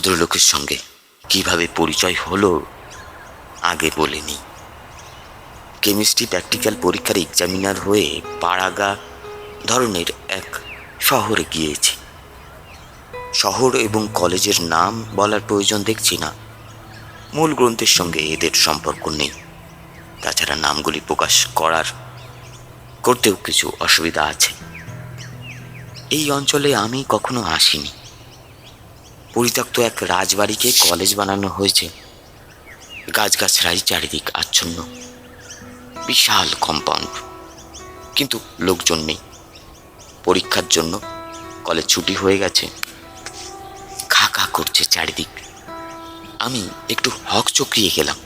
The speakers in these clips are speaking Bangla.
ভদ্রলোকের সঙ্গে কিভাবে পরিচয় হলো আগে বলিনি। কেমিস্ট্রি প্র্যাকটিক্যাল পরীক্ষার এক্সামিনার হয়ে পাড়াগা ধরনের এক শহরে গিয়েছি। শহর এবং কলেজের নাম বলার প্রয়োজন দেখছি না, মূল গ্রন্থের সঙ্গে এদের সম্পর্ক নেই। তাছাড়া নামগুলি প্রকাশ করতেও কিছু অসুবিধা আছে। এই অঞ্চলে আমি কখনো আসিনি। পরিত্যক্ত এক রাজবাড়িকে কলেজ বানানো হয়েছে। গাছগাছড়াই চারিদিক আচ্ছন্ন, বিশাল কম্পাউন্ড, কিন্তু লোকজন নেই। পরীক্ষার জন্য কলেজ ছুটি হয়ে গেছে। খা খা করছে চারিদিক। আমি একটু হকচকিয়ে গেলাম।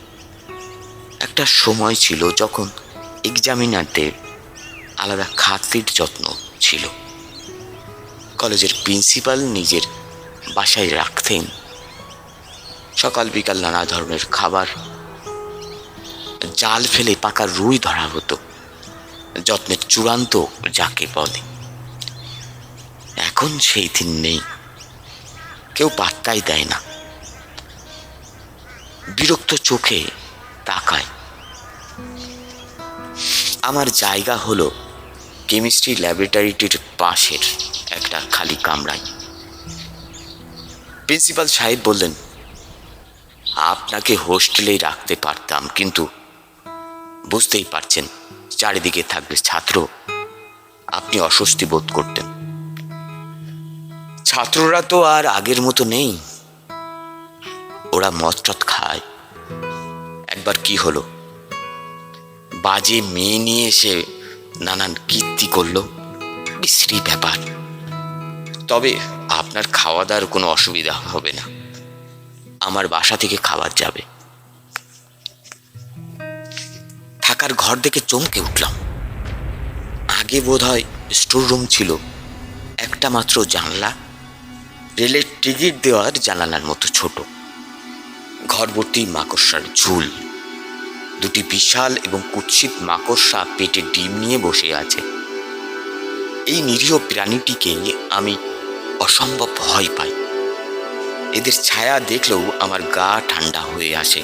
একটা সময় ছিল যখন এক্সামিনারদের আলাদা খাতির যত্ন ছিল। কলেজের প্রিন্সিপাল নিজের বাসায় রাখতেন। সকাল বিকাল নানা ধরনের খাবার, জাল ফেলে পাকা রুই ধরা হতো, যত্নের চূড়ান্ত যাকে বলে। এখন সেই দিন নেই, কেউ পাত্তাই দেয় না। বিরক্ত চোখে তাকায়। আমার জায়গা হলো কেমিস্ট্রি ল্যাবরেটরিটির পাশের একটা খালি কামরায়। প্রিন্সিপাল সাহেব বললেন, আপনাকে হোস্টেলেই রাখতে পারতাম, কিন্তু বুঝতেই পারছেন চারিদিকে থাকবে ছাত্র, আপনি অস্বস্তি বোধ করতেন। ছাত্ররা তো আর আগের মতো নেই, ওরা মদ খায়। একবার কি হলো, বাজে মেয়ে নিয়ে এসে নানান কীর্তি করলো, বিশ্রী ব্যাপার। তবে আপনার খাওয়া দাওয়ার কোনো অসুবিধা হবে না, আমার বাসা থেকে খাবার যাবে। থাকার ঘর দেখে চমকে উঠলাম। আগে বোধহয় স্টোর রুম ছিল, একটা মাত্র জানলা, রেলের টিকিট দেওয়ার জানালার মতো ছোট। ঘর ভর্তি মাকড়সার ঝুল। দুটি বিশাল এবং কুৎসিত মাকড়সা পেটে ডিম নিয়ে বসে আছে। এই নিরীহ প্রাণীটিকে আমি অসম্ভব ভয় পাই। এদের ছায়া দেখলেও আমার গা ঠান্ডা হয়ে আসে।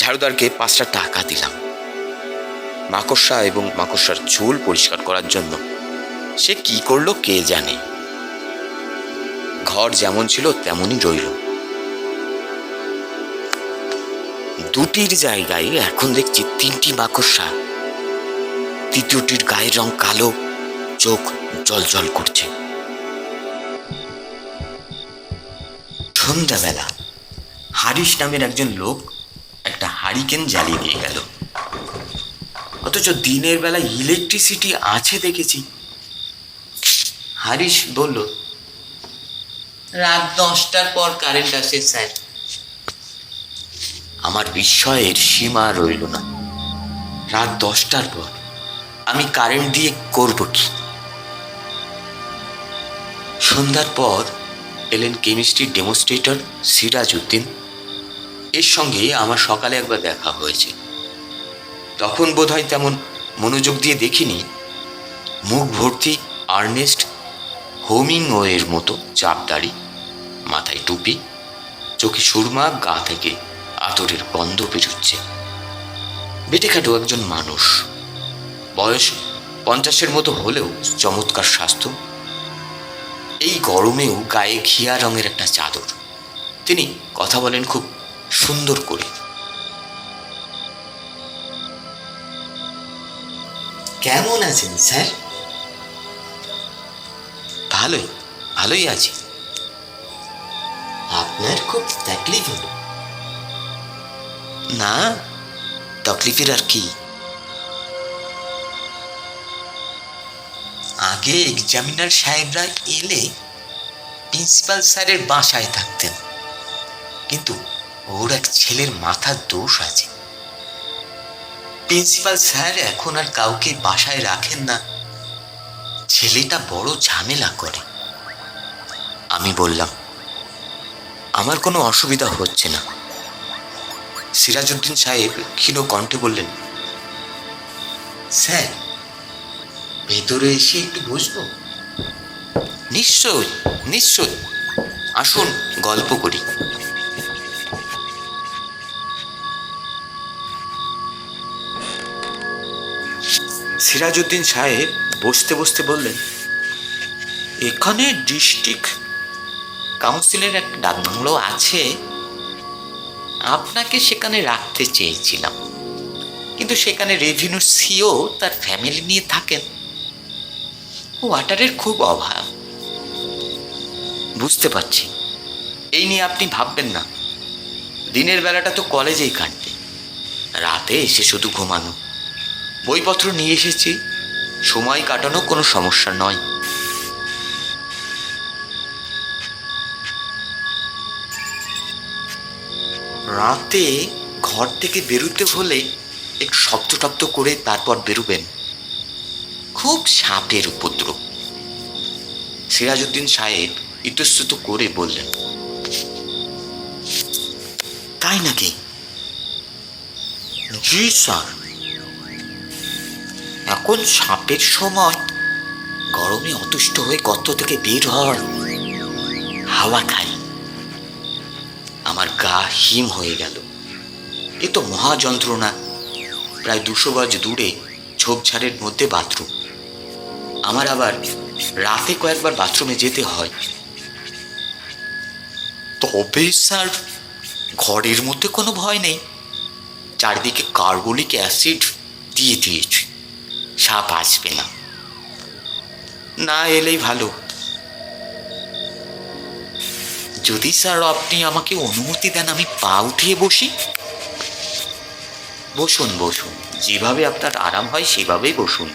ঝাড়ুদারকে 5টা টাকা দিলাম মাকড়সা এবং মাকড়সার ঝুল পরিষ্কার করার জন্য। সে কি করলো কে জানে। ঘর যেমন ছিল তেমনই রইল। দুটির জায়গায় এখন দেখছি 3টি মাকড়সা। তৃতীয়টির গায়ের রং কালো, চোখ জল করছে। সন্ধ্যাবেলা হারিস নামের একজন লোক একটা হারিকেন জ্বালিয়ে দিয়ে গেল, অথচ দিনের বেলা ইলেকট্রিসিটি আছে দেখেছি। হারিস বলল, রাত 10টার পর কারেন্ট আসে স্যার। আমার বিস্ময়ের সীমা রইল না। রাত 10টার পর আমি কারেন্ট দিয়ে করব কি? সন্ধ্যার পর এলেন কেমিস্ট্রির ডেমনস্ট্রেটর সিরাজ উদ্দিন। এর সঙ্গে আমার সকালে একবার দেখা হয়েছে। তখন বোধহয় তেমন মনোযোগ দিয়ে দেখিনি। মুখ ভর্তি আর্নেস্ট হোমিংওয়ের মতো চাপদাড়ি, মাথায় টুপি, চোখে সুরমা, গা থেকে আতরের গন্ধ বেরোচ্ছে। বেটেখাটো একজন মানুষ, বয়স 50-এর মতো হলেও চমৎকার স্বাস্থ্য। এই গরমেও গায়ে ঘিয়া রঙের একটা চাদর। তিনি কথা বলেন খুব সুন্দর করে। কেমন আছেন স্যার? ভালোই আছি। আপনার খুব তাকলিফ হলো। না, তকলিফের আর কি। আগে এক্সামিনার সাহেবরা এলে প্রিন্সিপাল স্যারের বাসায় থাকতেন, কিন্তু ওর এক ছেলের মাথার দোষ আছে। প্রিন্সিপাল স্যার এখন আর কাউকে বাসায় রাখেন না। ছেলেটা বড় ঝামেলা করে। আমি বললাম, আমার কোনো অসুবিধা হচ্ছে না। সিরাজউদ্দিন সাহেব ক্ষীণ কণ্ঠে বললেন, স্যার ভেতরে এসে একটু বসবো? নিশ্চয়, আসুন গল্প করি। সিরাজউদ্দিন সাহেব বসতে বসতে বললেন, এখানে ডিস্ট্রিক্ট কাউন্সিলের একটা ডাকবাংলো আছে, আপনাকে সেখানে রাখতে চেয়েছিলাম, কিন্তু সেখানে রেভিনিউ সিও তার ফ্যামিলি নিয়ে থাকেন, ওয়াটারের খুব অভাব। বুঝতে পারছি, এই নিয়ে আপনি ভাববেন না। দিনের বেলাটা তো কলেজেই কাটবে, রাতে এসে শুধু ঘুমানো। বইপত্র নিয়ে এসেছি, সময় কাটানো কোনো সমস্যা নয়। রাতে ঘর থেকে বেরোতে হলে একটু শব্দ টব্দ করে তারপর বেরোবেন, খুব সাপের উপদ্রব। সিরাজউদ্দিন সাহেব ইতস্তত করে বললেন, তাই নাকি? জি স্যার, এখন সাপের সময়। গরমে অতুষ্ট হয়ে গর্ত থেকে বের হয়, হাওয়া খাই। আমার গা হিম হয়ে গেল। এ তো মহা যন্ত্রণা। প্রায় 200 গজ দূরে ঝোপঝাড়ের মধ্যে বাথরুম। আমার আবার রাতে কয়েকবার বাথরুমে যেতে হয়। তবে স্যার, ঘরের মধ্যে কোনো ভয় নেই। চারিদিকে কার্বলিক অ্যাসিড দিয়ে দিয়েছে, সাপ আসবে না। না এলেই ভালো। যদি স্যার আপনি আমাকে অনুমতি দেন, আমি পা উঠিয়ে বসি। বসুন বসুন, যেভাবে আপনার আরাম হয় সেভাবেই বসুন।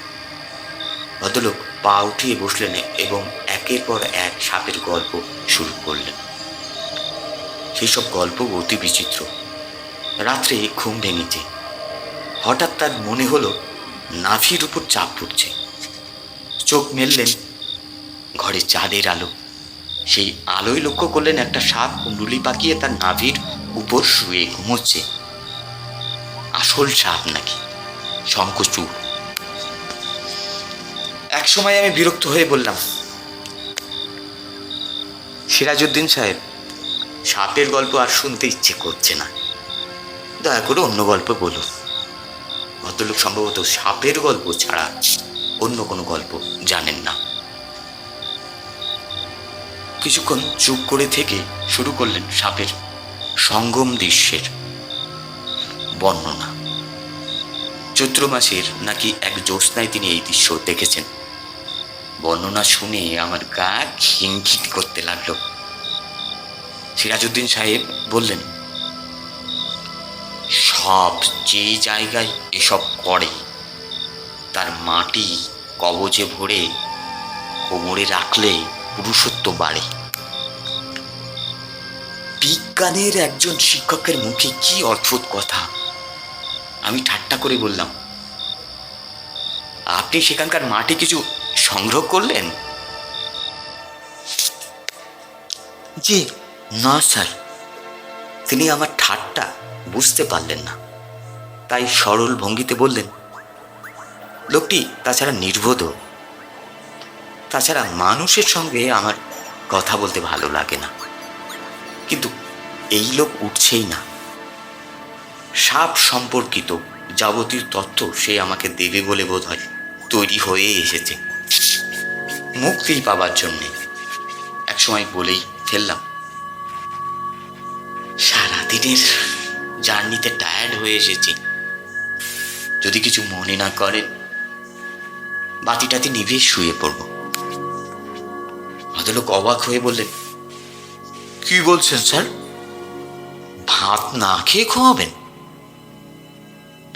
ভদ্রলোক পা উঠিয়ে বসলেন এবং একের পর এক সাপের গল্প শুরু করলেন। সেই সব গল্প অতি বিচিত্র। রাত্রে ঘুম ভেঙেছে। হঠাৎ তার মনে হলো নাভির উপর চাপ পড়ছে। চোখ মেললেন, ঘরে চাঁদের আলো। সেই আলোয় লক্ষ্য করলেন একটা সাপ কুণ্ডুলি পাকিয়ে তার নাভির উপর শুয়ে ঘুমোচ্ছে। আসল সাপ নাকি শঙ্খচূড়? এক সময় আমি বিরক্ত হয়ে বললাম, সিরাজউদ্দিন সাহেব, সাপের গল্প আর শুনতে ইচ্ছে করছে না, দয়া করে অন্য গল্প বলুন। ভদ্রলোক সম্ভবত সাপের গল্প ছাড়া অন্য কোনো গল্প জানেন না। কিছুক্ষণ চুপ করে থেকে শুরু করলেন সাপের সঙ্গম দৃশ্যের বর্ণনা। চৈত্র মাসের নাকি এক জ্যোৎস্নায় তিনি এই দৃশ্য দেখেছেন। বর্ণনা শুনে আমার গা খিনখিন করতে লাগলো। সিরাজউদ্দিন সাহেব বললেন, সাপ যে জায়গায় এসব করে তার মাটি কবজে ভরে কোমরে রাখলে পুরুষত্ব বাড়ে। বিজ্ঞানের একজন শিক্ষকের মুখে কি অদ্ভুত কথা। আমি ঠাট্টা করে বললাম, আপনি সেখানকার মাটি কিছু সংগ্রহ করলেন? জি না স্যার। তিনি আমার ঠাট্টা বুঝতে পারলেন না, তাই সরল ভঙ্গিতে বললেন, লোকটি তাছাড়া নির্বোধ। তাছাড়া মানুষের সঙ্গে আমার কথা বলতে ভালো লাগে না। কিন্তু এই লোক উঠছেই না। সাপ সম্পর্কিত যাবতীয় তথ্য সে আমাকে দেবে বলে বোধ হয় তৈরি হয়ে এসেছে, মুক্তি পাবার জন্যে। একসময় বলেই ফেললাম, সারাদিনের জার্নিতে টায়ার্ড হয়ে এসেছি, যদি কিছু মনে না করেন বাতিটাতে নিভিয়ে শুয়ে পড়ব। ভদ্রলোক অবাক হয়ে বললেন, কি বলছেন স্যার? ভাত না খেয়ে ঘুমাবেন?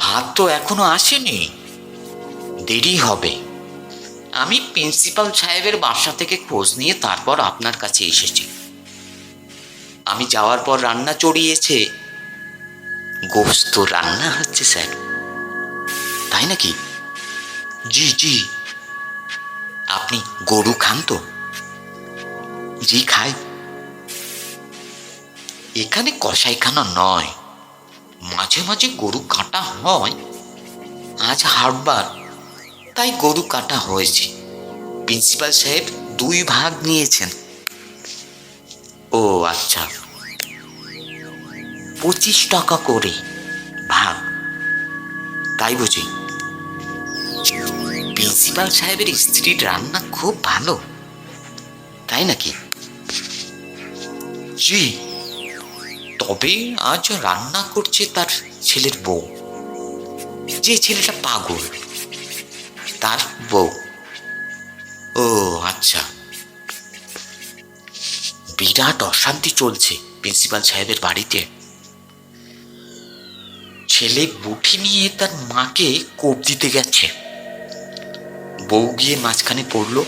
ভাত তো এখনো আসেনি, দেরি হবে। আমি প্রিন্সিপাল সাহেবের বাসা থেকে খোঁজ নিয়ে তারপর আপনার কাছে এসেছি। আমি যাওয়ার পর রান্না চড়িয়েছে, গোস্ত রান্না হচ্ছে স্যার। তাই নাকি? জি জি। আপনি গরু খান তো? জি খাই। এখানে কসাইখানা নয়, মাঝে মাঝে গরু কাটা হয়। আজ হাটবার, তাই গরু কাটা হয়েছে। প্রিন্সিপাল সাহেব 2 ভাগ নিয়েছেন। ও আচ্ছা, 25 টাকা করে ভাগ, তাই বুঝি? প্রিন্সিপাল সাহেবের স্ত্রীর রান্না খুব ভালো, তাই নাকি? জি, তবে আজ রান্না করছে তার ছেলের বউ, যে ছেলেটা পাগল, তার বউ। ও আচ্ছা, বিরাট অশান্তি চলছে প্রিন্সিপাল সাহেবের বাড়িতে। ছেলে বুঠি নিয়ে তার মাকে কোপ দিতে গেছে, বউ গিয়ে মাঝখানে পড়লো।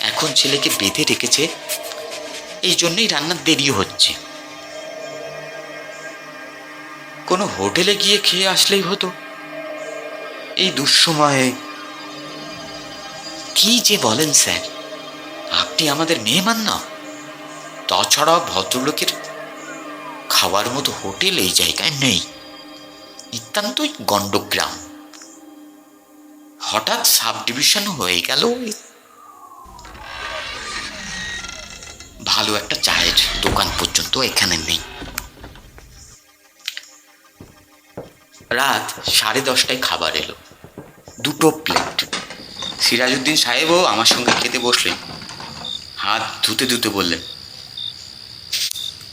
এখন ছেলেকে বেঁধে রেখেছে, এই জন্যই রান্নার দেরি হচ্ছে। কোনো হোটেলে গিয়ে খেয়ে আসলেই হতো এই দুঃসময়ে। কি যে বলেন স্যার, আপনি আমাদের মেহমান না? তাছাড়া ভদ্রলোকের খাওয়ার মতো হোটেল এই জায়গায় নেই, নিতান্তই গণ্ডগ্রাম। হঠাৎ সাব ডিভিশন হয়ে গেল, ভালো একটা চায়ের দোকান পর্যন্ত এখানে নেই। রাত 10:30টায় খাবার এলো, 2 প্লেট। সিরাজউদ্দিন সাহেবও আমার সঙ্গে খেতে বসলেন। হাত ধুতে ধুতে বললেন,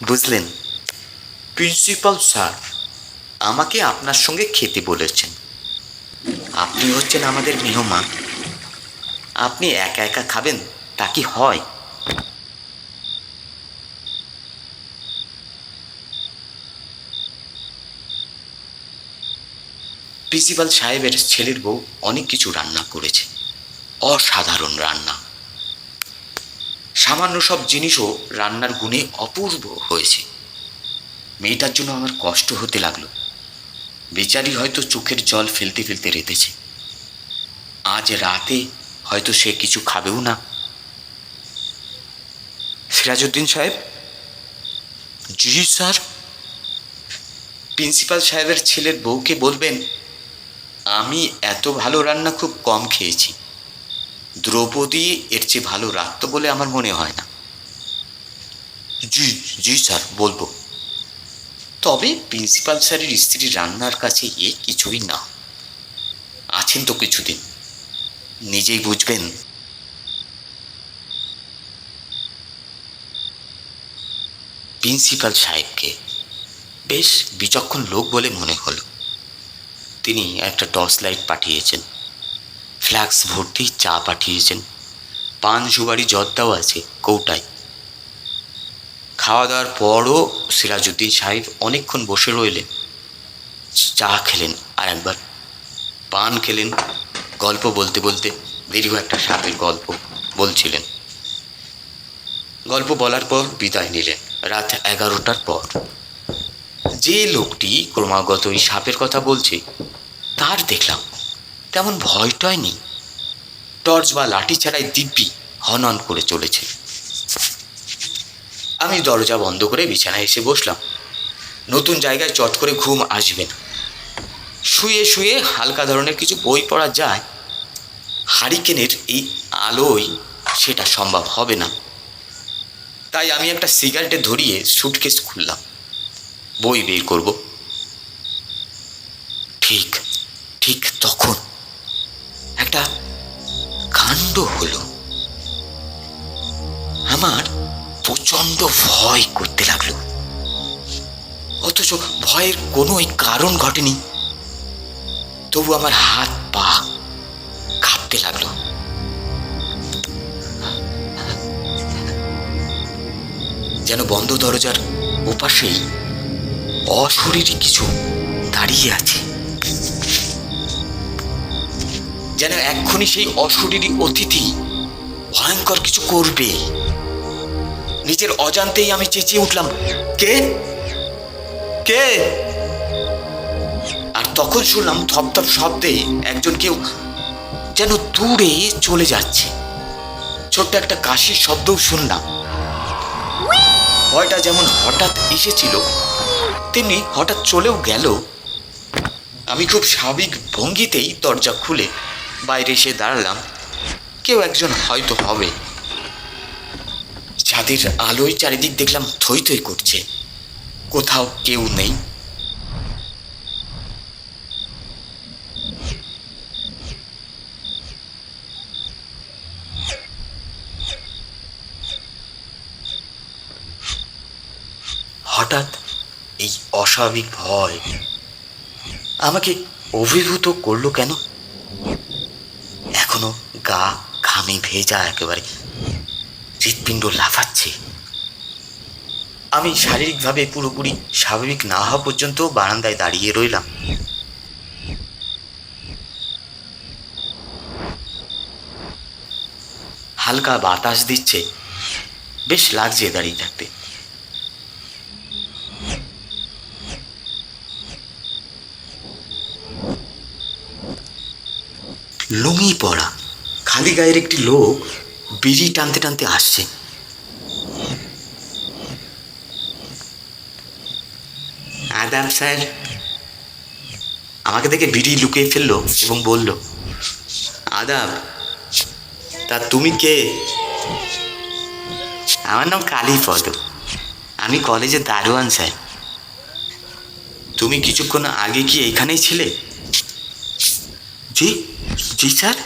বুঝলেন প্রিন্সিপাল স্যার আমাকে আপনার সঙ্গে খেতে বলেছেন। আপনি হচ্ছেন আমাদের মেহমান, আপনি একা একা খাবেন তা কি হয়? প্রিন্সিপাল সাহেবের ছেলের বউ অনেক কিছু রান্না করেছে, অসাধারণ রান্না। সামান্য সব জিনিসও রান্নার গুণে অপূর্ব হয়েছে। মেয়েটার জন্য আমার কষ্ট হতে লাগলো, বেচারি হয়তো চোখের জল ফেলতে ফেলতে রেঁধেছে। আজ রাতে হয়তো সে কিছু খাবেও না। সিরাজউদ্দিন সাহেব। জি স্যার। প্রিন্সিপাল সাহেবের ছেলের বউকে বলবেন আমি এত ভালো রান্না খুব কম খেয়েছি, দ্রৌপদী এর চেয়ে ভালো রাখতো বলে আমার মনে হয় না। জি জি স্যার, বলবো। তবে প্রিন্সিপাল স্যারের স্ত্রীর রান্নার কাছে এ কিছুই না। আছেন তো কিছুদিন, নিজেই বুঝবেন। প্রিন্সিপাল সাহেবকে বেশ বিচক্ষণ লোক বলে মনে হলো। তিনি একটা টর্চ লাইট পাঠিয়েছেন, ফ্ল্যাক্স ভর্তি চা পাঠিয়েছেন, পান সুপারি জর্দাও আছে কৌটায়। খাওয়া দাওয়ার পরও সিরাজউদ্দিন সাহেব অনেকক্ষণ বসে রইলেন। চা খেলেন, আর একবার পান খেলেন, গল্প বলতে বলতে দীর্ঘ একটা সাপের গল্প বলছিলেন। গল্প বলার পর বিদায় নিলেন রাত 11টার পর। যে লোকটি ক্রমাগত এই সাপের কথা বলছে তার দেখলাম তেমন ভয় টয় নেই, টর্চ বা লাঠি ছাড়াই দিব্যি হনন করে চলেছে। আমি দরজা বন্ধ করে বিছানায় এসে বসলাম। নতুন জায়গায় চট করে ঘুম আসবে না। শুয়ে শুয়ে হালকা ধরনের কিছু বই পড়া যায়, হারিকেনের এই আলোয় সেটা সম্ভব হবে না। তাই আমি একটা সিগারেটে ধরিয়ে সুটকেস খুললাম, বই বের করব। ঠিক ঠিক তখন একটা কাণ্ড হলো। আমার প্রচণ্ড ভয় করতে লাগলো, অথচ ভয়ের কোনো কারণ ঘটেনি। তবু আমার হাত পা কাঁপতে লাগলো। যেন বন্ধ দরজার ওপাশেই অশরীরী কিছু দাঁড়িয়ে আছে, যেন এক্ষুনি সেই অশরীরী অতিথি ভয়ঙ্কর কিছু করবে। নিজের অজান্তেই আমি চেঁচিয়ে উঠলাম, কে কে? আর তখন শুনলাম থপথপ শব্দে একজন কেউ যেন দূরে চলে যাচ্ছে। ছোট্ট একটা কাশির শব্দও শুনলাম। ভয়টা যেমন হঠাৎ এসেছিল তেমনি হঠাৎ চলেও গেল। আমি খুব স্বাভাবিক ভঙ্গিতেই দরজা খুলে বাইরে এসে দাঁড়ালাম। কেউ একজন হয়তো হবে, ছাদের আলোয় চারিদিক দেখলাম থই থই করছে, কোথাও কেউ নেই। হঠাৎ এই অস্বাভাবিক ভয় আমাকে অভিভূত করলো কেন? এখনো গা ঘামে ভেজা, একেবারে হৃৎপিণ্ড লাফাচ্ছে। আমি শারীরিকভাবে পুরোপুরি স্বাভাবিক না হওয়া পর্যন্ত বারান্দায় দাঁড়িয়ে রইলাম। হালকা বাতাস দিচ্ছে, বেশ লাগছে দাঁড়িয়ে থাকতে। লুঙ্গি পরা খালি গায়ের একটি লোক বিড়ি টানতে টানতে আসছে। আদাব স্যার। আমাকে দেখে বিড়ি লুকিয়ে ফেললো এবং বলল, আদাব, তা তুমি কে? আমার নাম কালীপদ, আমি কলেজের দারোয়ান স্যার। তুমি কিছুক্ষণ আগে কি এখানেই ছিলে? জি জি স্যার,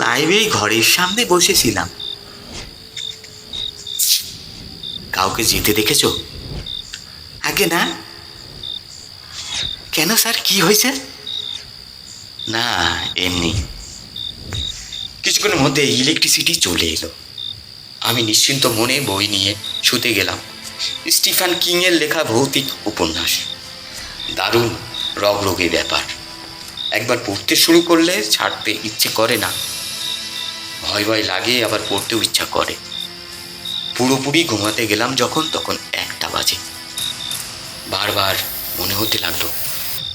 লাইব্রেরি ঘরের সামনে বসেছিলাম। কাউকে যেতে দেখেছো? আগে না। কেন স্যার, কি হয়েছে? না, এমনি। কিছুক্ষণের মধ্যে ইলেকট্রিসিটি চলে এলো। আমি নিশ্চিন্ত মনে বই নিয়ে শুতে গেলাম। স্টিফেন কিংয়ের লেখা ভৌতিক উপন্যাস, দারুণ রগরগে ব্যাপার। একবার পড়তে শুরু করলে ছাড়তে ইচ্ছে করে না। ভয় ভয় লাগে, আবার পড়তেও ইচ্ছা করে। পুরোপুরি ঘুমাতে গেলাম যখন, তখন 1টা বাজে। বারবার মনে হতে লাগলো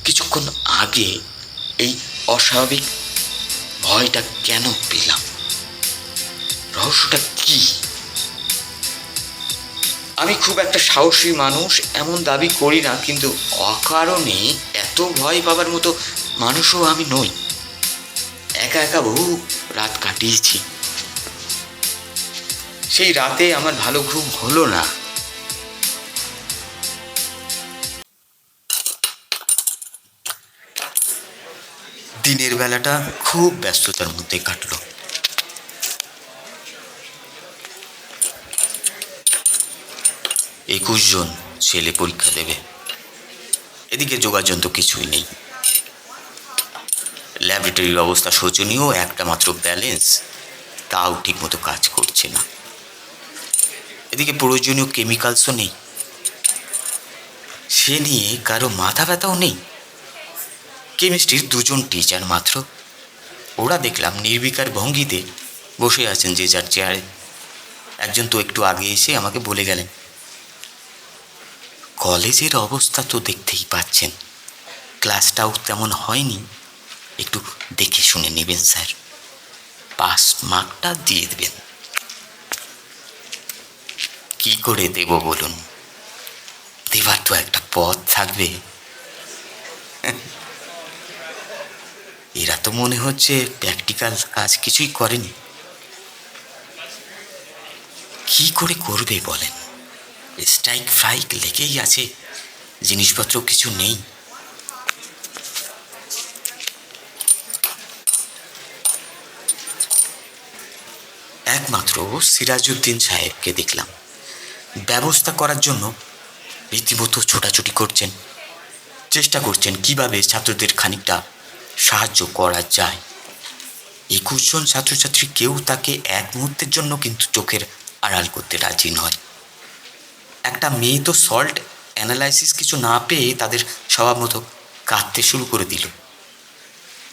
কিছুক্ষণ আগে এই অস্বাভাবিক ভয়টা কেন পেলাম, রহস্যটা কি? আমি খুব একটা সাহসী মানুষ এমন দাবি করি না, কিন্তু অকারণে এত ভয় পাবার মতো মানুষও আমি নই। একা একা বহু রাত কাটিয়েছি। সেই রাতে আমার ভালো ঘুম হলো না। দিনের বেলাটা খুব ব্যস্ততার মধ্যে কাটলো। 21 জন ছেলে পরীক্ষা দেবে। এদিকে যোগাযোগ তো কিছুই নেই। ল্যাবরেটরির অবস্থা শোচনীয়, একটা মাত্র ব্যালেন্স, তাও ঠিকমতো কাজ করছে না। এদিকে প্রয়োজনীয় কেমিক্যালসও নেই, সে নিয়ে কারো মাথা ব্যথাও নেই। কেমিস্ট্রির 2 জন টিচার মাত্র, ওরা দেখলাম নির্বিকার ভঙ্গিতে বসে আছেন যে যার চেয়ারে। একজন তো একটু আগে এসে আমাকে বলে গেলেন, কলেজের অবস্থা তো দেখতেই পাচ্ছেন, ক্লাসটাও তেমন হয়নি, একটু দেখে শুনে নেবেন স্যার, পাস মার্কটা দিয়ে দেবেন। কি করে দেব বলুন? দেবার তো একটা পথ থাকবে। এরা তো মনে হচ্ছে প্র্যাকটিক্যাল কাজ কিছুই করেনি। কি করে করবে বলেন? স্ট্রাইক ফ্রাইক লেগেই আছে, জিনিসপত্র কিছু নেই। একমাত্র সিরাজউদ্দিন সাহেবকে দেখলাম ব্যবস্থা করার জন্য রীতিমতো ছোটাছুটি করছেন, চেষ্টা করছেন কিভাবে ছাত্রদের খানিকটা সাহায্য করা যায়। 21 জন ছাত্রছাত্রী কেউ তাকে এক মুহূর্তের জন্য কিন্তু চোখের আড়াল করতে রাজি নয়। একটা মেয়ে তো সল্ট অ্যানালাইসিস কিছু না পেয়ে তাদের স্বভাব মতো কাঁদতে শুরু করে দিল।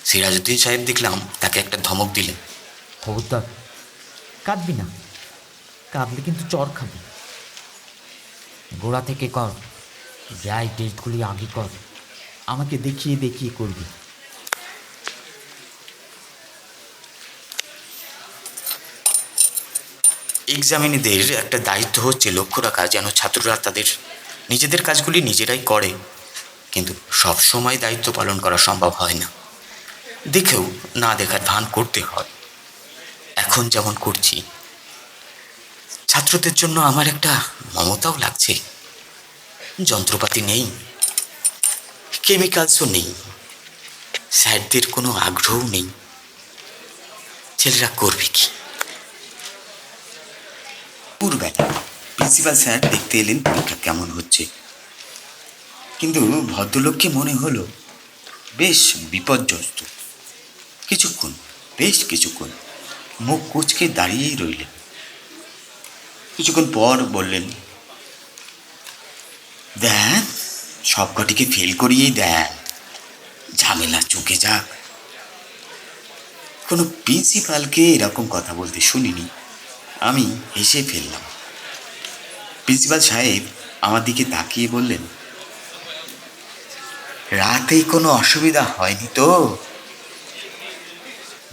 সিরাজউদ্দিন সাহেব দেখলাম তাকে একটা ধমক দিলেন, খবরদার কাঁদবি না, কাঁদলে কিন্তু চর খাবি। গোড়া থেকে কর, যাই টেস্টগুলি আগে কর, আমাকে দেখিয়ে দেখিয়ে করবি। এক্সামিনিদের একটা দায়িত্ব হচ্ছে লক্ষ্য রাখা যেন ছাত্ররা তাদের নিজেদের কাজগুলি নিজেরাই করে, কিন্তু সব সময় দায়িত্ব পালন করা সম্ভব হয় না। দেখেও না দেখার ভান করতে হয়। এখন যেমন করছি, ছাত্রদের জন্য আমার একটা মমতাও লাগছে। যন্ত্রপাতি নেই, কেমিক্যালসও নেই, স্যারদের কোনো আগ্রহও নেই। ছেলেরা করবে কি? পুরবেলা প্রিন্সিপাল স্যার দেখতে এলেন পরীক্ষা কেমন হচ্ছে, কিন্তু ভদ্রলোককে মনে হলো বেশ বিপর্যস্ত। বেশ কিছুক্ষণ মুখ কুঁচকে দাঁড়িয়েই রইলেন। কিছুক্ষণ পর বললেন, দেন সবকটিকে ফেল করিয়েই দেন, ঝামেলা চুকে যাক। কোনো প্রিন্সিপালকে এরকম কথা বলতে শুনিনি। আমি হেসে ফেললাম। প্রিন্সিপাল সাহেব আমার দিকে তাকিয়ে বললেন, রাতে কোনো অসুবিধা হয়নি তো?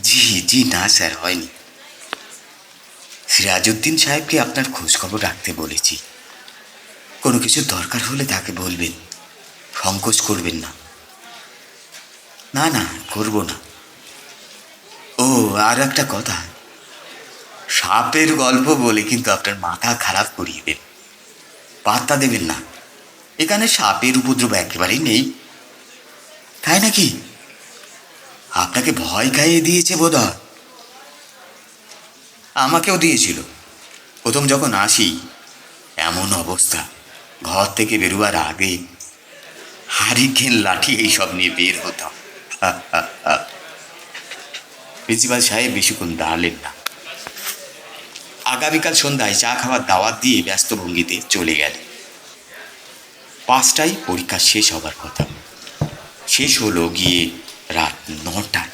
জি জি না স্যার, হয়নি। সিরাজউদ্দিন সাহেবকে আপনার খোঁজখবর রাখতে বলেছি। কোনো কিছু দরকার হলে তাকে বলবেন, সংকোচ করবেন না। না না, করব না। ও আর একটা কথা, সাপের গল্প বলে কিন্তু আপনার মাথা খারাপ করিয়ে দেন। পাত্তা দেবেন না, এখানে সাপের উপদ্রব একেবারেই নেই। তাই নাকি? আপনাকে ভয় খাইয়ে দিয়েছে বোধহয়। আমাকেও দিয়েছিল। প্রথম যখন আসি, এমন অবস্থা, ঘর থেকে বেরোবার আগে হারিকেন লাঠি এইসব নিয়ে বের হতাম। প্রিন্সিপাল সাহেব বেশিক্ষণ দাঁড়ালেন না। আগামীকাল সন্ধ্যায় চা খাওয়ার দাওয়াত দিয়ে ব্যস্ত ভঙ্গিতে চলে গেলেন। 5টায় পরীক্ষা শেষ হবার কথা। শেষ হলো গিয়ে রাত 9টায়।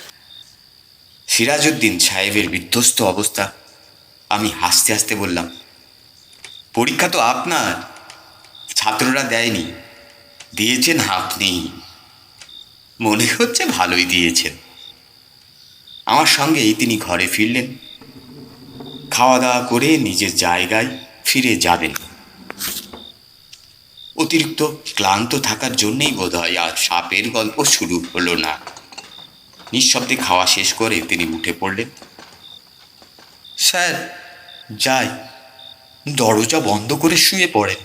সিরাজউদ্দিন সাহেবের বিধ্বস্ত অবস্থা। আমি হাসতে হাসতে বললাম, পরীক্ষা তো আপনার, ছাত্ররা দেয়নি, দিয়েছেন আপনি। মনে হচ্ছে ভালোই দিয়েছেন। আমার সঙ্গেই তিনি ঘরে ফিরলেন। খাওয়া দাওয়া করে নিজের জায়গায় ফিরে যাবেন। অতিরিক্ত ক্লান্ত থাকার জন্যেই বোধহয় আর সাপের গল্প শুরু হলো না। নিঃশব্দে খাওয়া শেষ করে তিনি উঠে পড়লেন। স্যার যাই, দরজা বন্ধ করে শুয়ে পড়েন।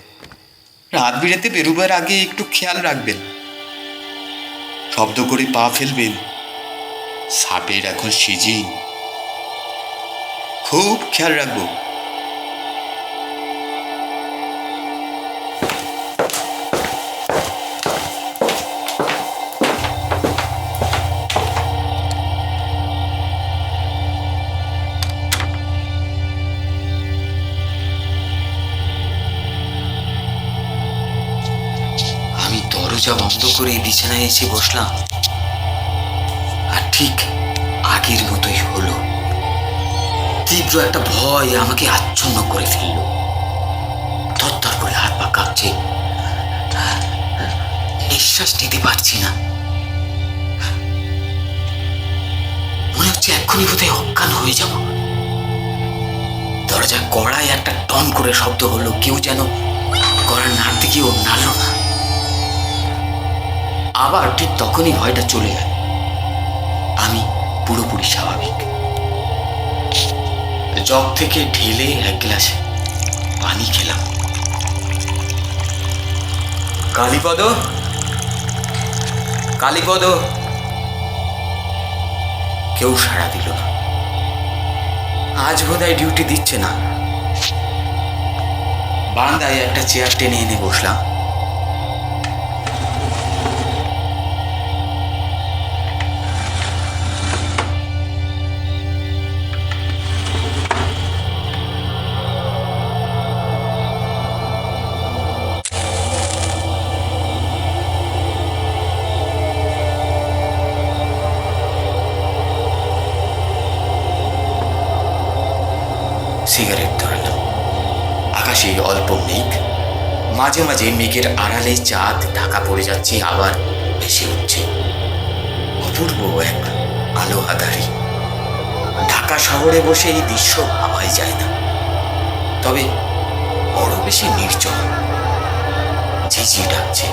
রাত বিরেতে বেরোবার আগে একটু খেয়াল রাখবেন, শব্দ করে পা ফেলবেন। সাপের এখন সিজিন, খুব খেয়াল রাখবো। আমি দরজা বন্ধ করে বিছানায় এসে বসলাম, আর ঠিক আগের মতোই হলো। তীব্র একটা ভয় আমাকে আচ্ছন্ন করে ফেলল। থরথর করে হাত পা কাঁপছে, নিঃশ্বাস নিতে পারছি না। মনে হচ্ছে এক্ষুনি বোধহয় অজ্ঞান হয়ে যাব। দরজার কড়ায় একটা টন করে শব্দ হলো। কেউ যেন কড়া নাড়তে গিয়েও নাড়ল না। আবার ঠিক তখনই ভয়টা চলে গেল। আমি পুরোপুরি স্বাভাবিক। জগ থেকে ঢেলে 1 গ্লাস পানি খেলাম। কালীপদ, কালীপদ, কেউ সাড়া দিল না। আজ বোধহয় ডিউটি দিচ্ছে না। বারান্দায় একটা চেয়ার টেনে এনে বসলাম। সিগারেট ধরালাম। আকাশে অল্প মেঘ, মাঝে মাঝে মেঘের আড়ালে চাঁদ ঢাকা পড়ে যাচ্ছে, আবার ভেসে উঠছে। অপূর্ব এক আলো আধারি। ঢাকা শহরে বসে এই দৃশ্য ভাবাই যায় না। তবে বড় বেশি নির্জন। ঝিঝি ডাকছে,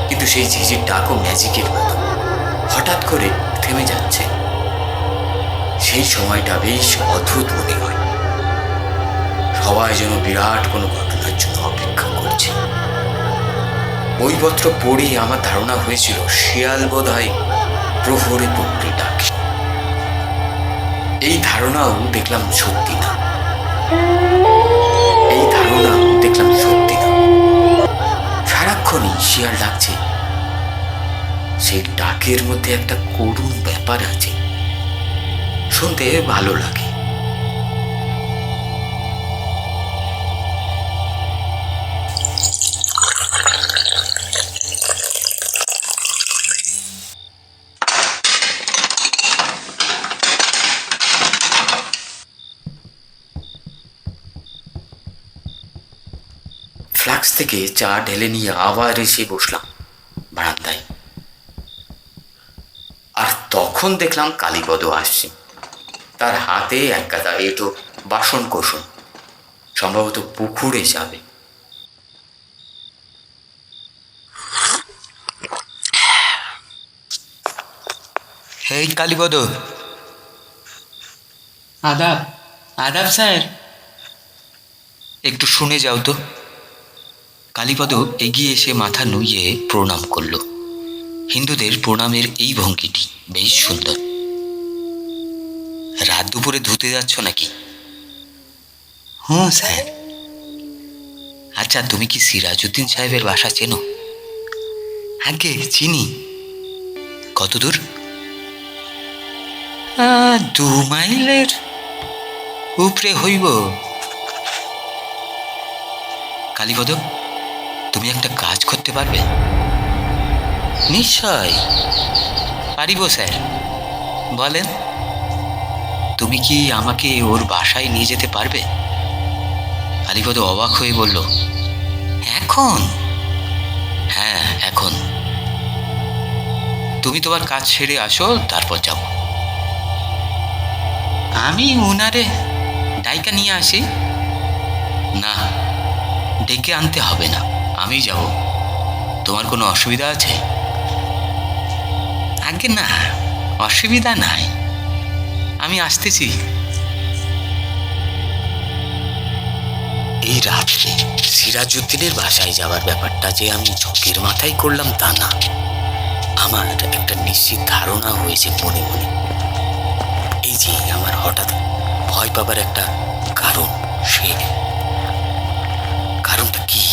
কিন্তু সেই ঝিঝির ডাকও ম্যাজিকের মতো, হঠাৎ করে থেমে যাচ্ছে। সেই সময়টা বেশ অদ্ভুত মনে হয়। সবাই যেন বিরাট কোনো ঘটনার জন্য অপেক্ষা করছে। বইপত্র পড়ে আমার ধারণা হয়েছিল শিয়াল বোধহয় প্রহরে প্রহরে ডাকে। এই ধারণাও দেখলাম সত্যি না। সারাক্ষণই শিয়াল ডাকছে। সেই ডাকের মধ্যে একটা করুণ ব্যাপার আছে, শুনতে ভালো লাগে। ফ্লাক্স থেকে চা ঢেলে নিয়ে আবার এসে বসলাম বারান্দায়। আর তখন দেখলাম কালীপদ আসছে। তার হাতে এক গাদা এঁটো বাসন কোসন, সম্ভবত পুকুরে যাবে। এই কালীপদ। আদাব। আদাব স্যার। একটু শুনে যাও তো। কালীপদ এগিয়ে এসে মাথা নুইয়ে প্রণাম করল। হিন্দুদের প্রণামের এই ভঙ্গিটি বেশ সুন্দর। রাত দুপুরে ধুতে যাচ্ছ নাকি? হ্যাঁ স্যার। আচ্ছা, তুমি কি সিরাজউদ্দিন সাহেবের বাসা চেনো? আগে চিনি। কত দূর? 2 মাইলের উপরে হইব। কালীপদ, তুমি একটা কাজ করতে পারবে? নিশ্চয় পারিব স্যার, বলেন। তুমি কি আমাকে ওর বাসায় নিয়ে যেতে পারবে? কালীপদ অবাক হয়ে বলল, এখন? হ্যাঁ, এখন। তুমি তোমার কাজ ছেড়ে আসো, তারপর যাব। আমি উনারে ডাইকা নিয়ে আসি? না, ডেকে আনতে হবে না, আমি যাব। তোমার কোনো অসুবিধা আছে? আগে না, অসুবিধা নাই, আমি আসতেছি। এই রাত্রে সিরাজউদ্দিনের বাসায় যাওয়ার ব্যাপারটা যে আমি ঝোঁকের মাথায় করলাম তা না। আমার একটা নিশ্চিত ধারণা হয়েছে মনে মনে। এই যে আমার হঠাৎ ভয় পাবার একটা কারণ, সে কারণটা কি?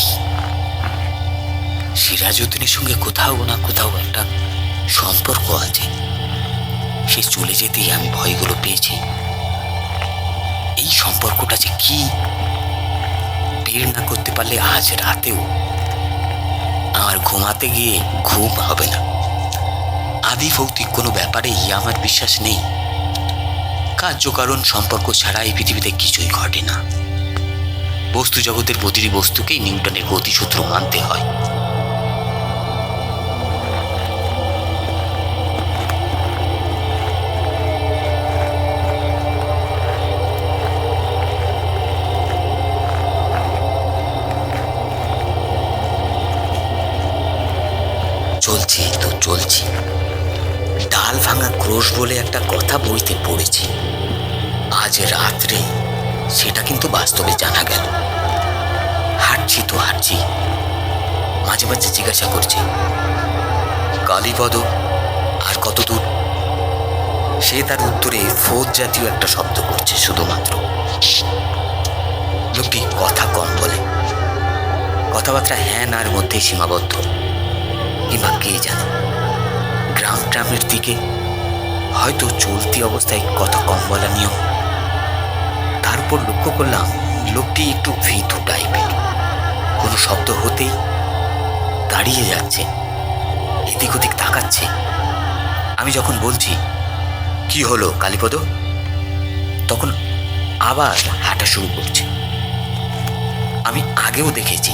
সিরাজউদ্দিনের সঙ্গে কোথাও না কোথাও একটা সম্পর্ক আছে। সে চলে যেতেই আমি ভয়গুলো পেয়েছি। এই সম্পর্কটা যে কি বের না করতে পারলে আজ রাতেও আমার ঘুমাতে গিয়ে ঘুম হবে না। আদি ভৌতিক কোনো ব্যাপারেই আমার বিশ্বাস নেই। কার্যকারণ সম্পর্ক ছাড়া এই পৃথিবীতে কিছুই ঘটে না। বস্তু জগতের প্রতিটি বস্তুকেই নিউটনের গতিসূত্র মানতে হয়। চলছি তো চলছি। ডাল ভাঙা ক্রোশ বলে একটা কথা বইতে পড়েছি। আজ রাত্রে সেটা কিন্তু বাস্তবে জানা গেল। হাঁটছি তো হাঁটছি, মাঝে মাঝে জিজ্ঞাসা করছি, কালীপদ আর কত দূর? সে তার উত্তরে ফোদ জাতীয় একটা শব্দ করছে শুধুমাত্র। লোকটি কথা কম বলে, কথাবার্তা হ্যাঁ নার মধ্যেই সীমাবদ্ধ। কিংবা কে জানে, গ্রাম ট্রামের দিকে হয়তো চলতি অবস্থায় কথা কম বলা নিয়ম। তার উপর লক্ষ্য করলাম লোকটি একটু ভীতু টাইপের। কোনো শব্দ হতেই দাঁড়িয়ে যাচ্ছে, এদিক ওদিক তাকাচ্ছে। আমি যখন বলছি, কি হলো কালীপদ, তখন আবার হাঁটা শুরু করছে। আমি আগেও দেখেছি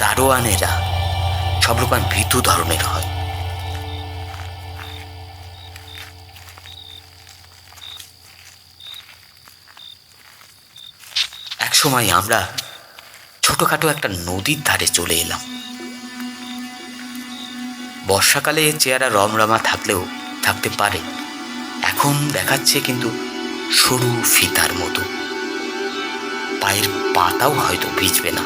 দারোয়ানেরা সব রকম ভীতু ধরনের হয়। এক সময় আমরা ছোটখাটো একটা নদীর ধারে চলে এলাম। বর্ষাকালে চেহারা রমরমা থাকলেও থাকতে পারে, এখন দেখাচ্ছে কিন্তু সরু ফিতার মতো। পায়ের পাতাও হয়তো ভিজবে না।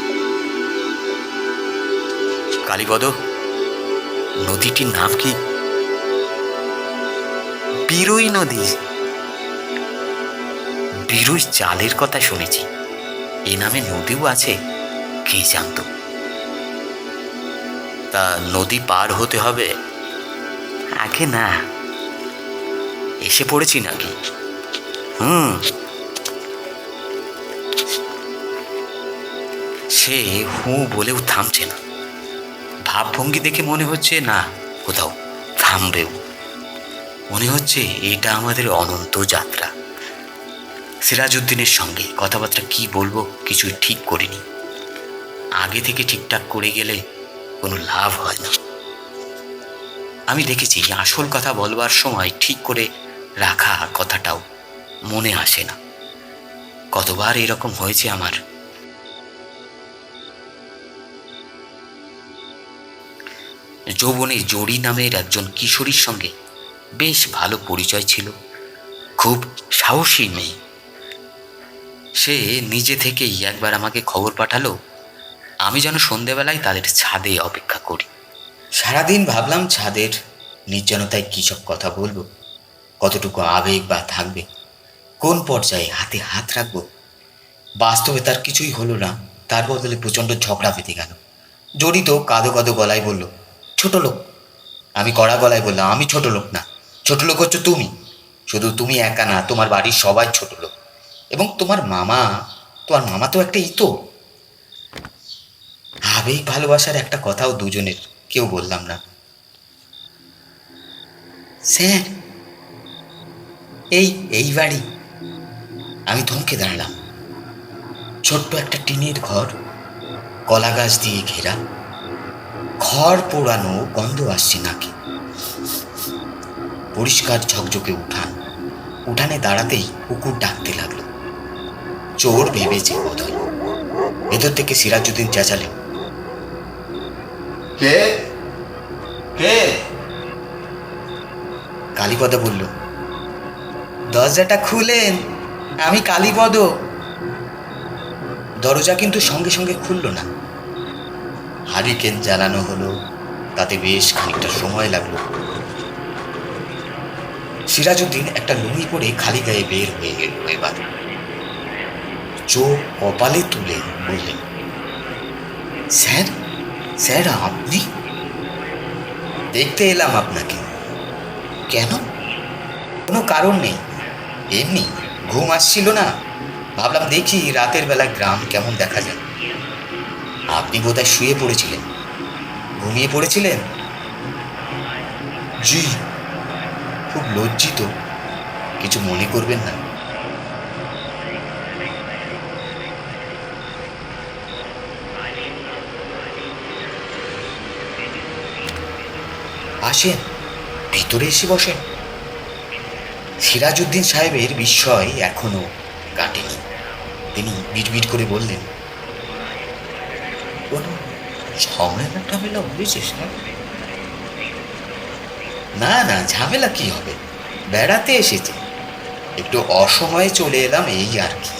কালীপদ, নদীটির নাম কি? বীরই নদী। বীরই চালের কথা শুনেছি, এ নামে নদীও আছে কে জানত। তা নদী পার হতে হবে? আগে না, এসে পড়েছি নাকি? সে হু বলেও থামছে না। ভাবভঙ্গি দেখে মনে হচ্ছে না কোথাও থামবেও। মনে হচ্ছে এটা আমাদের অনন্ত যাত্রা। সিরাজউদ্দিনের সঙ্গে কথাবার্তা কি বলবো কিছুই ঠিক করিনি। আগে থেকে ঠিকঠাক করে গেলে কোনো লাভ হয় না। আমি দেখেছি আসল কথা বলবার সময় ঠিক করে রাখা কথাটাও মনে আসে না। কতবার এরকম হয়েছে আমার। যৌবনে জড়ি নামের একজন কিশোরীর সঙ্গে বেশ ভালো পরিচয় ছিল। খুব সাহসী মেয়ে। সে নিজে থেকেই একবার আমাকে খবর পাঠালো আমি যেন সন্ধেবেলায় তাদের ছাদে অপেক্ষা করি। সারাদিন ভাবলাম ছাদের নির্জনতায় কী সব কথা বলবো, কতটুকু আবেগ বা থাকবে, কোন পর্যায়ে হাতে হাত রাখবো। বাস্তবে তার কিছুই হলো না। তার বদলে প্রচণ্ড ঝগড়া বেঁধে গেল। জড়িত কাঁদো কাঁদো গলায় বলল, ছোট লোক। আমি কড়া গলায় বললাম, আমি ছোট লোক না, ছোট লোক হচ্ছে তুমি। শুধু তুমি একা না, তোমার বাড়ির সবাই ছোট লোক। এবং তোমার মামা তো একটা ইতো। আবেগ ভালোবাসার একটা কথাও দুজনের কেউ বললাম না। স্যার, এই বাড়ি। আমি থমকে দাঁড়ালাম। ছোট্ট একটা টিনের ঘর, কলা গাছ দিয়ে ঘেরা, খড় পোড়ানো গন্ধ আসছে নাকি। পরিষ্কার ঝকঝকে উঠানে দাঁড়াতেই কুকুর ডাকতে লাগলো। চোর ভেবেছে বোধহয়। ভেতর থেকে সিরাজউদ্দিন চেঁচালেন, কে কে? কালীপদ বলল, দরজাটা খুলেন, আমি কালীপদ। দরজা কিন্তু সঙ্গে সঙ্গে খুলল না। হারিকেন জ্বালানো হলো, তাতে বেশ খানিকটা সময় লাগলো। সিরাজউদ্দিন একটা লুঙ্গি পরে খালি গায়ে বের হয়ে গেল। এবার চোখ কপালে তুলে বললেন, স্যার স্যার আপনি? দেখতে এলাম আপনাকে। কেন? কোনো কারণ নেই, এমনি ঘুম আসছিল না, ভাবলাম দেখি রাতের বেলা গ্রাম কেমন দেখা যায়। আপনি বোধহয় শুয়ে পড়েছিলেন, ঘুমিয়ে পড়েছিলেন। জি। খুব লজ্জিত, কিছু মনে করবেন না। আসেন, ভিতরে এসে বসেন। সিরাজউদ্দিন সাহেবের বিস্ময় এখনো কাটেনি। তিনি বিড়বিড় করে বললেন, কোনো ঝামেলা টামেলা হয়েছে স্যার? না না, ঝামেলা কি হবে, বেড়াতে এসেছে, একটু অসময়ে চলে এলাম এই আর কি।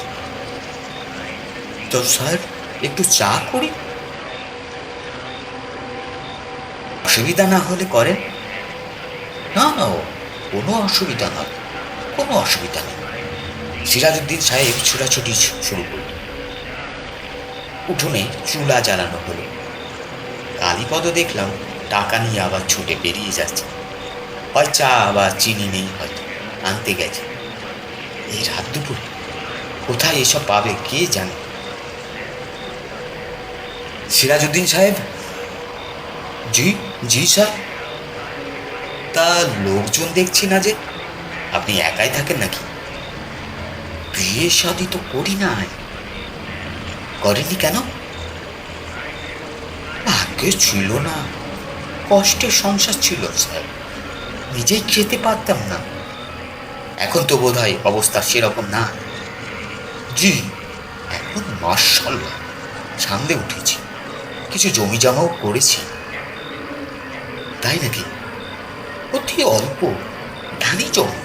তো স্যার একটু চা করি? অসুবিধা না হলে করেন। না না, কোনো অসুবিধা নয়, কোনো অসুবিধা নেই। সিরাজউদ্দিন সাহেব ছোটাছুটি শুরু করল। উঠোনে চুলা জ্বালানো হলো। কালীপদ দেখলাম টাকা নিয়ে আবার ছুটে বেরিয়ে যাচ্ছে। হয় চা বা চিনি নেই, হয়তো আনতে গেছে। এই রাত দুপুর কোথায় এসব পাবে কে জানে। সিরাজউদ্দিন সাহেব। জি জি স্যার। তা লোকজন দেখছি না যে, আপনি একাই থাকেন নাকি? বিয়ে শাদী তো করি না। করেনি কেন? আগে ছিল না, কষ্টের সংসার ছিল স্যার, নিজেই খেতে পারতাম না। এখন তো বোধহয় অবস্থা সেরকম না। জি, এখন মাশাআল্লাহ সামলে উঠেছি, কিছু জমি জমাও করেছি। তাই নাকি? অতি অল্প, ধানি জমি।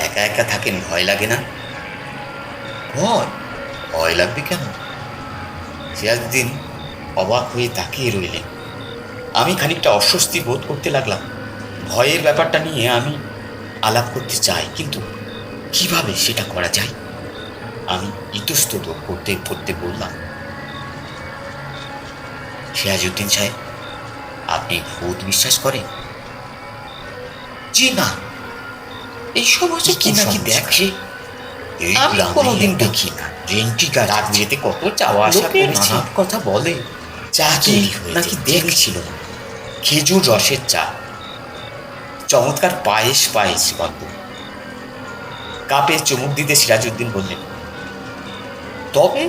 একা একা থাকেন, ভয় লাগে না? ভয়? ভয় লাগবে কেন? সিরাজউদ্দিন অবাক হয়ে তাকিয়ে রইলেন। আমি খানিকটা অস্বস্তি বোধ করতে লাগলাম। ভয়ের ব্যাপারটা নিয়ে আমি আলাপ করতে চাই, কিন্তু কিভাবে সেটা করা যায়? আমি ইতস্তত করতে করতে বললাম, সিরাজউদ্দিন সাহেব, আপনি ভূত বিশ্বাস করেন? জি না, এইসব হচ্ছে কি নাকি দেখে আমি কোনোদিন দেখি না। রেন্টি গাছ রাত্রিতে কত চাওয়া আসা করেছি, কথা বলে। চা তৈরি নাকি দেখছিল, খেজুর রসের চা, চমৎকার পায়েস পায়েস গন্ধ। কাপে চুমুক দিতে সিরাজউদ্দিন বললেন, তবে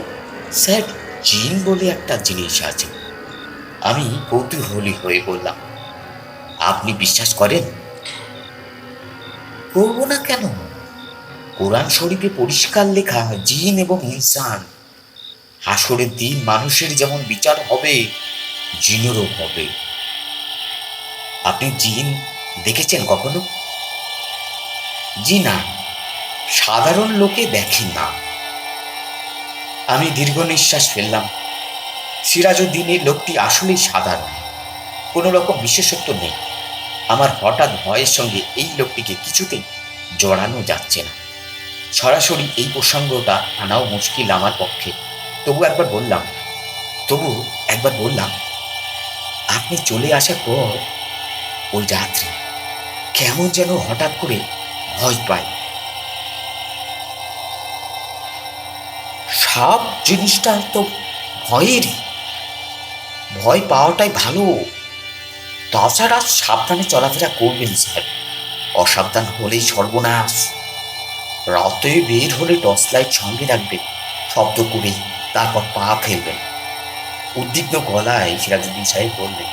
স্যার, জিন বলে একটা জিনিস আছে। আমি কৌতূহলী হয়ে বললাম, আপনি বিশ্বাস করেন? করবো না কেন? কোরআন শরীফে পরিষ্কার লেখা, জিন এবং ইনসান। হাসরের দিন মানুষের যেমন বিচার হবে, জিনেরও হবে। আপনি জিন দেখেছেন কখনো? জি না, সাধারণ লোকে দেখেন না। আমি দীর্ঘ নিঃশ্বাস ফেললাম। সিরাজউদ্দিনের লোকটি আসলেই সাধারণ, কোনো রকম বিশেষত্ব নেই। আমার হঠাৎ ভয়ের সঙ্গে এই লোকটিকে কিছুতেই জড়ানো যাচ্ছে না। সরাসরি এই প্রসঙ্গটা আনাও মুশকিল আমার পক্ষে। তবু একবার বললাম, আপনি চলে আসার পর ওই রাত্রে কেমন যেন হঠাৎ করে ভয় পায়। সব জিনিসটা তো ভয়েরই, ভয় পাওয়াটাই ভালো। তাছাড়া সাবধানে চলাফেরা করবেন স্যার, অসাবধান হলেই সর্বনাশ। রাতে বের হলে টর্চ লাইট সঙ্গে রাখবেন, শব্দ করেই তারপর পা ফেলবেন। উদ্বিগ্ন গলায় সিরাজউদ্দিন সাহেব বললেন।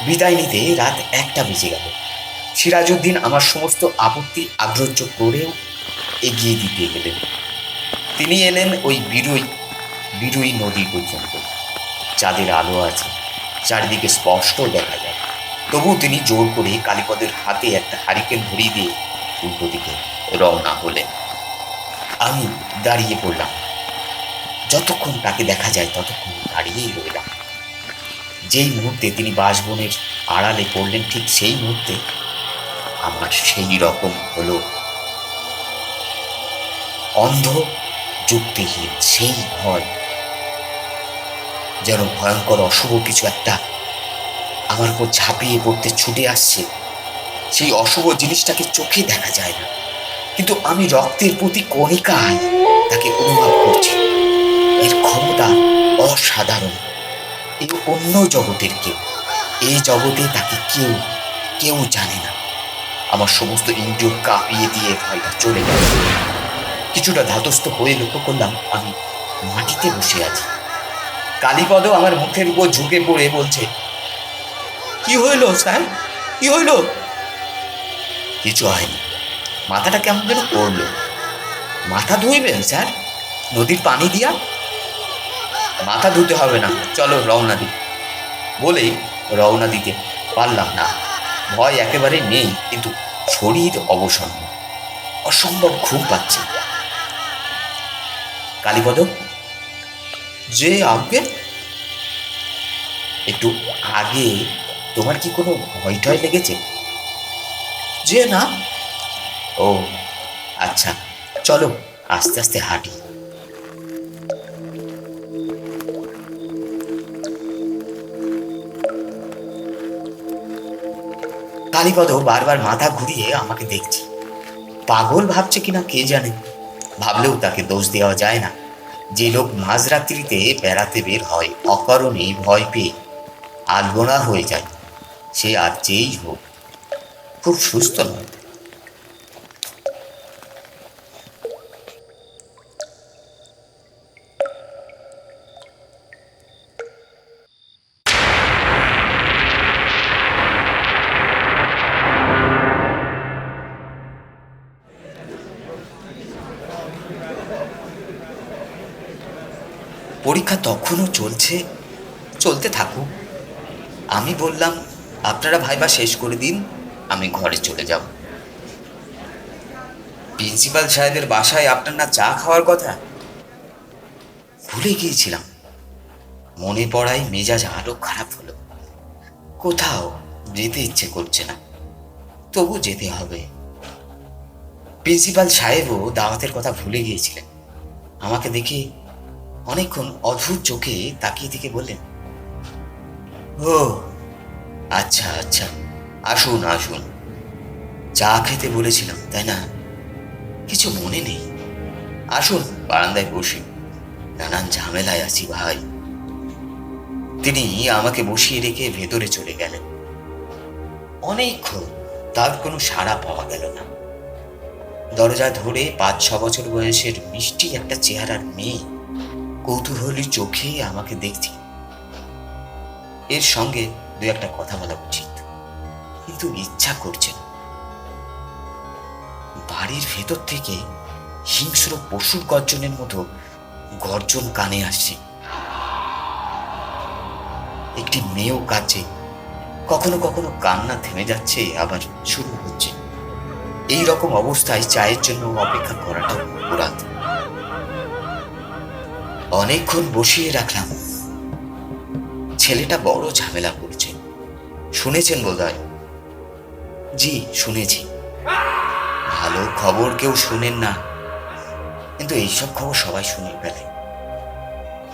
বিদায় নিতে রাত 1টা বেজে গেল। সিরাজউদ্দিন আমার সমস্ত আপত্তি আগ্রাহ্য করেও এগিয়ে দিতে গেলেন। তিনি এলেন ওই বিরুই নদী পর্যন্ত। চাঁদের আলো আছে, চারিদিকে স্পষ্ট দেখা যায়। তবু তিনি জোর করে কালীপদের হাতে একটা হারিকেন ধরিয়ে দিয়ে উল্টো দিকে রওনা হলেন। আমি দাঁড়িয়ে পড়লাম। যতক্ষণ তাকে দেখা যায় ততক্ষণ দাঁড়িয়েই রইলাম। যেই মুহূর্তে তিনি বাঁশবনের আড়ালে পড়লেন, ঠিক সেই মুহূর্তে আমার সেই রকম হলো অন্ধ যুক্তিহীন সেই ভয়, যেন ভয়ঙ্কর অশুভ কিছু একটা আমার উপর ঝাঁপিয়ে পড়তে ছুটে আসছে। সেই অশুভ জিনিসটাকে চোখে দেখা যায় না, কিন্তু আমি রক্তের প্রতি কণিকায় তাকে অনুভব করছি। এর ক্ষমতা অসাধারণ। এ অন্য জগতের কেউ, এই জগতে তাকে কেউ জানে না। আমার সমস্ত ইন্দ্রিয় কাঁপিয়ে দিয়ে ভয়টা চলে গেল। কিছুটা ধাতস্থ হয়ে লক্ষ্য করলাম আমি মাটিতে বসে আছি। কালীপদ আমার মুখের উপর ঝুঁকে পড়ে বলছে, কি হইল স্যার, কি হইল? কিছু হয়নি, মাথাটা কেমন যেন পড়লো। মাথা ধুইবেন স্যার, নদীর পানি দিয়া? মাথা ধুতে হবে না, চলো রওনা দিই। বলেই রওনা দিতে পারলাম না। ভয় একেবারে নেই, কিন্তু শরীর অবসন্ন, অসম্ভব ঘুম পাচ্ছে। কালীপদ, যে আগে একটু আগে তোমার কি কোনো ভয় টয় লেগেছে? যে না। ও আচ্ছা, চলো আস্তে আস্তে হাঁটি। কালীপদ বারবার মাথা ঘুরিয়ে আমাকে দেখছে। পাগল ভাবছে কিনা কে জানে, ভাবলেও তাকে দোষ দেওয়া যায় না। যে লোক মাঝরাত্রিতে বেড়াতে বের হয় অকারণে ভয় পেয়ে আলগোনা হয়ে যায়, সে আর যেই হোক খুব সুস্থ নয়। পরীক্ষা তখনও চলতে থাকুক। আমি বললাম, আপনারা ভাইবা শেষ করে দিন, আমি ঘরে চলে যাব। প্রিন্সিপাল সাহেবের বাসায় আপনার না চা খাওয়ার কথা? ভুলে গিয়েছিলাম। মনে পড়ায় মেজাজ আরো খারাপ হলো। কোথাও যেতে ইচ্ছে করছে না, তবু যেতে হবে। প্রিন্সিপাল সাহেবও দাওয়াতের কথা ভুলে গিয়েছিলেন। আমাকে দেখে অনেকক্ষণ অদ্ভুত চোখে তাকিয়ে থেকে বললেন, ও আচ্ছা আচ্ছা, আসুন আসুন। চা খেতে বলেছিলাম তাই না? কিছু মনে নেই। আসুন বারান্দায় বসি, নানান ঝামেলায় আছি ভাই। তিনি আমাকে বসিয়ে রেখে ভেতরে চলে গেলেন। অনেকক্ষণ তার কোনো সাড়া পাওয়া গেল না। দরজা ধরে 5-6 বছর বয়সের মিষ্টি একটা চেহারার মেয়ে কৌতূহলী চোখে আমাকে দেখছি। এর সঙ্গে দু একটা কথা বলা উচিত, কিন্তু ইচ্ছা করছে না। বাড়ির ভেতর থেকে হিংস্র পশুর গর্জনের মতো গর্জন কানে আসছে। একটি মেয়েও কাঁদছে, কখনো কখনো কান্না থেমে যাচ্ছে, আবার শুরু হচ্ছে। এই রকম অবস্থায় চায়ের জন্য অপেক্ষা করাটা অপরাধ। অনেকক্ষণ বসিয়ে রাখলাম। ছেলেটা বড় ঝামেলা করছে, শুনেছেন বোধহয়? জি শুনেছি। ভালো খবর কেউ শোনেন না, কিন্তু এইসব খবর সবাই শুনে ফেলে।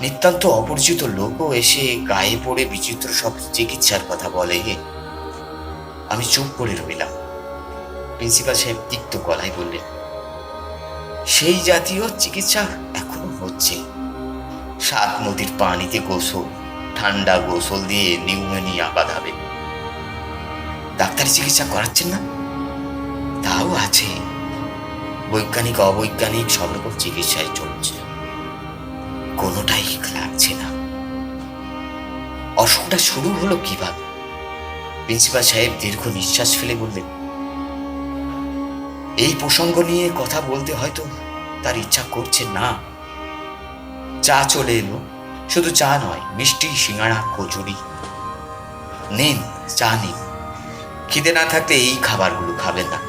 নিতান্ত অপরিচিত লোকও এসে গায়ে পড়ে বিচিত্র সব চিকিৎসার কথা বলে। আমি চুপ করে রইলাম। প্রিন্সিপাল সাহেব তিক্ত গলায় বললেন, সেই জাতীয় চিকিৎসা এখনো হচ্ছে। 7 নদীর পানিতে গোসল, ঠান্ডা গোসল দিয়ে নিউমোনিয়া বাঁধাবে। ডাক্তারি চিকিৎসা করাচ্ছেন না? তাও আছে। বৈজ্ঞানিক অবৈজ্ঞানিক সব রকম চিকিৎসায় চলছে, কোনোটাই লাগছে না। অসুখটা শুরু হলো কিভাবে? প্রিন্সিপাল সাহেব দীর্ঘ নিঃশ্বাস ফেলে বললেন, এই প্রসঙ্গ নিয়ে কথা বলতে হয়তো তার ইচ্ছা করছে না। চা চলে এলো। শুধু চা নয়, মিষ্টি, সিঙ্গাড়া, কচুরি। নিন চা নিন। খিদে না থাকলে এই খাবারগুলো খাবেন না,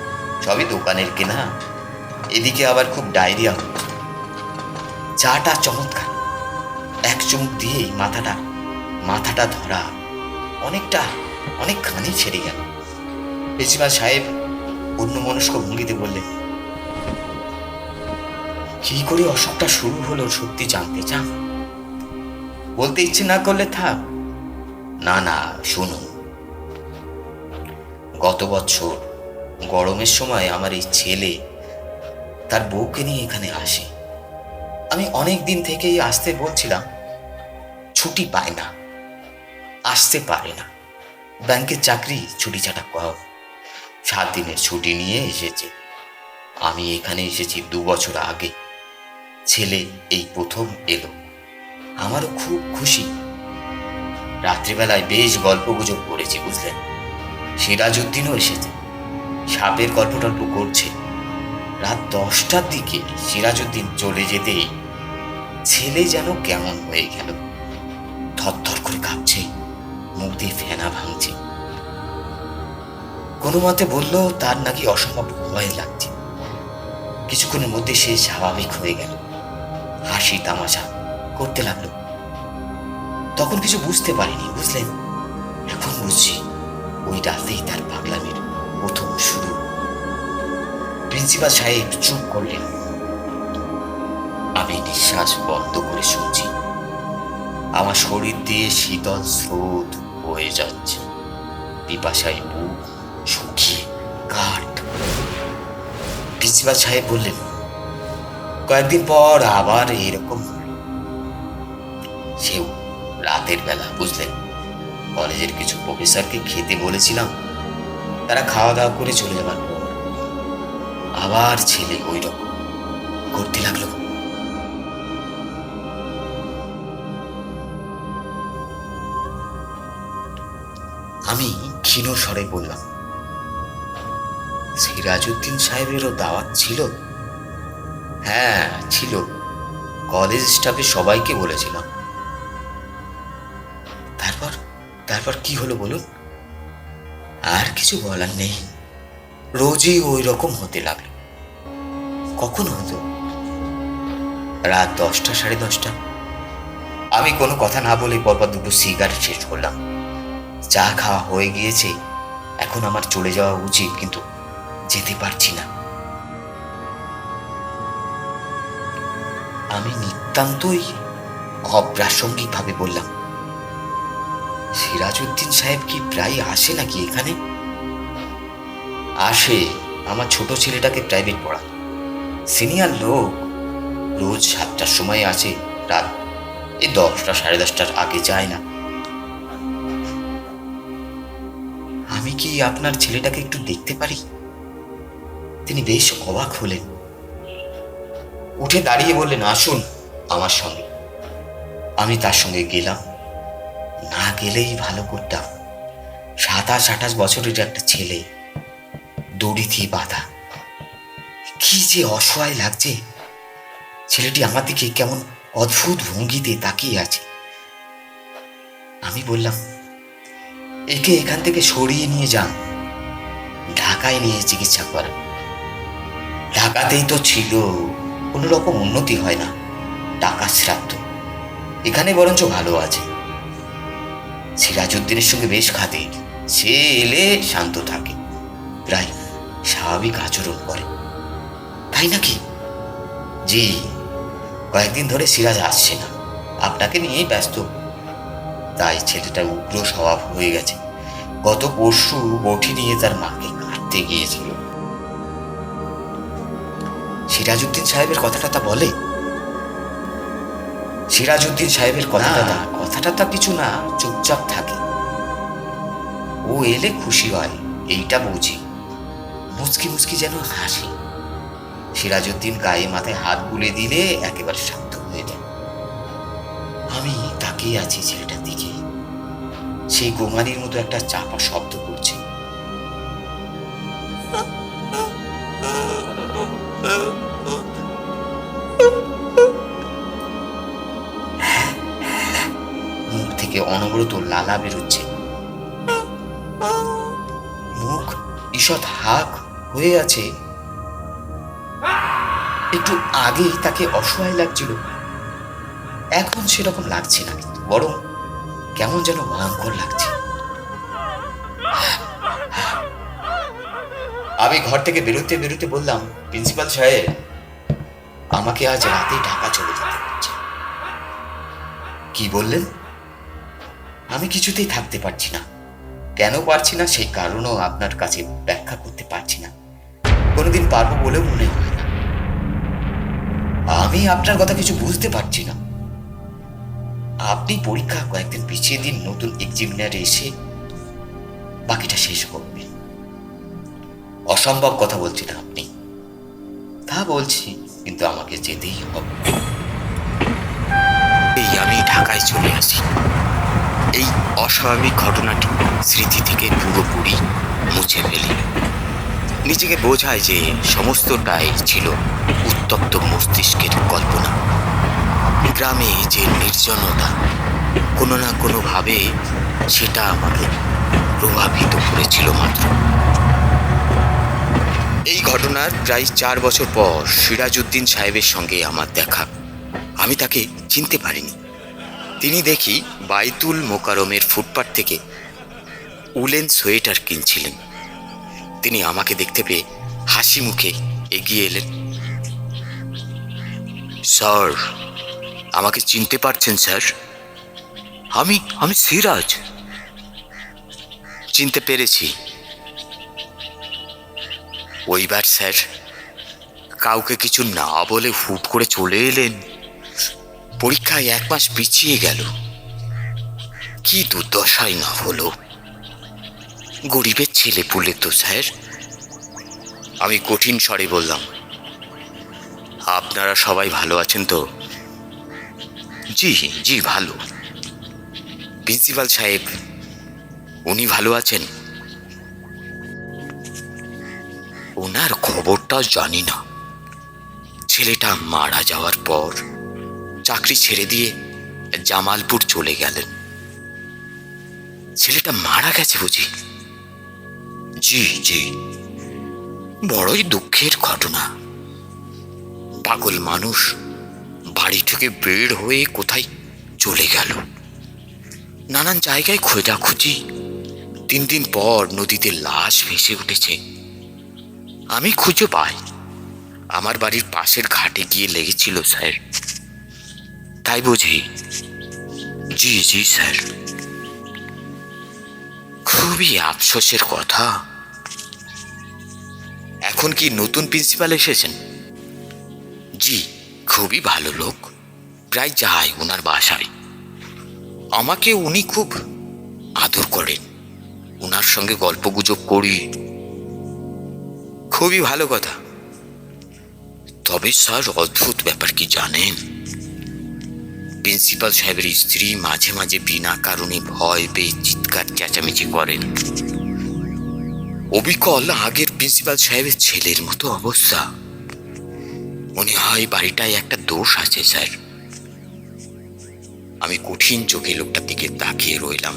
সবই দোকানের কেনা। এদিকে আবার খুব ডায়রিয়া হচ্ছে। চাটা চমৎকার। এক চুমুক দিয়েই মাথাটা ধরা অনেকখানি ছেড়ে গেল। প্রিন্সিপাল সাহেব অন্যমনস্ক ভঙ্গিতে বললেন, কি করে অসুখটা শুরু হলো সত্যি জানতে চান? বলতে ইচ্ছে না করলে থাক। না না, শুনুন। গত বছর গরমের সময় আমার এই ছেলে তার বউকে নিয়ে এখানে আসে। আমি অনেক দিন থেকেই আসতে বলছিলাম, ছুটি পায় না, আসতে পারে না। ব্যাংকের চাকরি, ছুটি ছাটা কম। 7 দিনের ছুটি নিয়ে এসেছে। আমি এখানে এসেছি 2 বছর আগে। ছেলে এই প্রথম এলো। আমারও খুব খুশি। রাত্রিবেলায় বেশ গল্প গুজব করেছি, বুঝলেন। সিরাজউদ্দিনও এসেছে। সাপের গল্প টল্প করছে। রাত 10টার দিকে সিরাজউদ্দিন চলে যেতেই ছেলে যেন কেমন হয়ে গেল। থরথর করে কাঁপছে, মুখ দিয়ে ফেনা ভাঙছে। কোনো মতে বলল তার নাকি অসম্ভব ভয় লাগছে। কিছুক্ষণের মধ্যে সে স্বাভাবিক হয়ে গেল, হাসি তামাশা করতে লাগলো। তখন কিছু বুঝতে পারিনি, বুঝলেন। এখন বুঝছি, ওই রাতেই তার পাগলামির প্রথম শুরু। প্রিন্সিপাল সাহেব চুপ করলেন। আমি নিঃশ্বাস বন্ধ করে শুনছি। আমার শরীর দিয়ে শীতল স্রোত বয়ে যাচ্ছে। পিপাসায় বুক শুকিয়ে কাঠ। প্রিন্সিপাল সাহেব বললেন, কয়েকদিন পর আবার এরকম সেও রাতের বেলা, বুঝলেন। কলেজের কিছু প্রফেসরকে খেতে বলেছিলাম, তারা খাওয়া দাওয়া করে চলে যাবার পর আবার ছেলে ওই রকম করতে লাগলো। আমি ক্ষীণ স্বরে বললাম, সিরাজউদ্দিন সাহেবেরও দাওয়াত ছিল? হ্যাঁ ছিল, কলেজ স্টাফে সবাইকে বলেছিলাম। তারপর কি হলো বলুন? আর কিছু বলার নেই। রোজই ওই রকম হতে লাগলো। কখন হতো? রাত 10টা, 10:30। আমি কোনো কথা না বলে পরপর দুটো সিগারেট শেষ করলাম। চা খাওয়া হয়ে গিয়েছে, এখন আমার চলে যাওয়া উচিত, কিন্তু যেতে পারছি না। আমি নিতান্তই অপ্রাসঙ্গিকভাবে বললাম, সিরাজউদ্দিন সাহেব কি প্রায় আসে নাকি এখানে? আসে, আমার ছোট ছেলেটাকে প্রাইভেট পড়া। সিনিয়র লোক, রোজ 7টার সময় আসে, রাত 10টা, 10:30টার আগে যায় না। আমি কি আপনার ছেলেটাকে একটু দেখতে পারি? তিনি বেশ অবাক হলেন, উঠে দাঁড়িয়ে বললেন, আসুন আমার সঙ্গে। আমি তার সঙ্গে গেলাম। না গেলেই ভালো করতাম। 27-28 বছরের একটা ছেলে, দড়ি দিয়ে বাঁধা। কি যে অসহায় লাগছে। ছেলেটি আমার দিকে কেমন অদ্ভুত ভঙ্গিতে তাকিয়ে আছে। আমি বললাম, একে এখান থেকে সরিয়ে নিয়ে যান, ঢাকায় নিয়ে চিকিৎসা করান। ঢাকাতেই তো ছিল, কোনো রকম উন্নতি হয় না, টাকা শ্রাদ্ধ। এখানে বরঞ্চ ভালো আছে। সিরাজউদ্দিনের সঙ্গে বেশ খাতির, সে এলে শান্ত থাকে, প্রায় স্বাভাবিক আচরণ করে। তাই নাকি? জি, কয়েকদিন ধরে সিরাজ আসছে না, আপনাকে নিয়েই ব্যস্ত। তাই ছেলেটা উগ্র স্বভাব হয়ে গেছে। গত পরশু বটি নিয়ে তার মাকে কাটতে গিয়েছিল। সিরাজউদ্দিন সাহেবের কথাটা তা বলে? সিরাজউদ্দিন সাহেবের কথাটা তা কিছু না, চুপচাপ থাকে। ও এলে খুশি হয়, এইটা বুঝি। মুচকি মুচকি যেন হাসি। সিরাজউদ্দিন গায়ে মাথায় হাত বুলিয়ে দিলে একেবারে শান্ত হয়ে যায়। আমি তাকিয়ে আছি ছেলেটার দিকে। সেই গোঙানির মতো একটা চাপা শব্দ করছে। মুখ থেকে অনবরত লালা বেরোচ্ছে। মুখ ঈষৎ হাক হয়ে আছে। একটু আগেই তাকে অসহায় লাগছিল, এখন সেরকম লাগছে না, কিন্তু বরং কেমন যেন ভয়ঙ্কর লাগছে। আমি ঘর থেকে বেরোতে বেরোতে বললাম, প্রিন্সিপাল সাহেব, আমাকে আজ রাতে ঢাকা চলে যেতে হচ্ছে। কি বললেন? আমি কিছুতেই থাকতে পারছি না। কেন পারছি না সেই কারণও আপনার কাছে ব্যাখ্যা করতে পারছি না, কোনোদিন পারবো বলেও মনে হয় না। আমি আপনার কথা কিছু বুঝতে পারছি না। আপনি পরীক্ষা কয়েকদিন পিছিয়ে দিন, নতুন এক্সামিনার এসে বাকিটা শেষ করবেন। অসম্ভব কথা বলছেন আপনি। তা বলছি, কিন্তু আমাকে যেতেই হবে। এই আমি ঢাকায় চলে আসি। এই অস্বাভাবিক ঘটনাটি স্মৃতি থেকে পুরোপুরি মুছে ফেলি। নিজেকে বোঝায় যে সমস্তটাই ছিল উত্তপ্ত মস্তিষ্কের কল্পনা। গ্রামে যে নির্জনতা, কোনো না কোনোভাবে সেটা আমাকে প্রভাবিত করেছিল মাত্র। এই ঘটনার প্রায় 4 বছর পর সিরাজউদ্দিন সাহেবের সঙ্গে আমার দেখা। আমি তাকে চিনতে পারিনি। তিনি দেখি বাইতুল মোকাররমের ফুটপাত থেকে উলেন সোয়েটার কিনছিলেন। তিনি আমাকে দেখতে পেয়ে হাসি মুখে এগিয়ে এলেন। স্যার, আমাকে চিনতে পারছেন স্যার? আমি সিরাজ। চিনতে পেরেছি। ওইবার স্যার কাউকে কিছু না বলে হুট করে চলে এলেন। পরীক্ষায় 1 মাস পিছিয়ে গেল। কি দুর্দশাই না হলো। গরিবের ছেলে পুলে তো স্যার। আমি কঠিন স্বরে বললাম, আপনারা সবাই ভালো আছেন তো? জি জি, ভালো। প্রিন্সিপাল সাহেব, উনি ভালো আছেন? ওনার খবরটা জানি না। ছেলেটা মারা যাওয়ার পর চাকরি ছেড়ে দিয়ে জামালপুর চলে গেলেন। ছেলেটা মারা গেছে বুঝি? জি জি, বড়ই দুঃখের ঘটনা। পাগল মানুষ বাড়ি থেকে বের হয়ে কোথায় চলে গেল। নানান জায়গায় খোঁজাখুঁজি, 3 দিন পর নদীতে লাশ ভেসে উঠেছে। আমি খুঁজে পাই, আমার বাড়ির পাশের ঘাটে গিয়ে লেগেছিল স্যার। তাই বুঝি? জি জি স্যার। খুবই আফসোসের কথা। এখন কি নতুন প্রিন্সিপাল এসেছেন? জি, খুবই ভালো লোক, প্রায় যাই ওনার বাসায়। আমাকে উনি খুব আদর করেন, ওনার সঙ্গে গল্পগুজব করি। খুবই ভালো কথা। তবে স্যার, অদ্ভুত ব্যাপার কি জানেন? প্রিন্সিপাল সাহেবের স্ত্রী মাঝে মাঝে বিনা কারণে ভয় পেয়ে চিৎকার চেঁচামেচি করেন। অবিকল আগের প্রিন্সিপাল সাহেবের ছেলের মতো অবস্থা। মনে হয় বাড়িটায় একটা দোষ আছে স্যার। আমি কঠিন চোখে লোকটার দিকে তাকিয়ে রইলাম।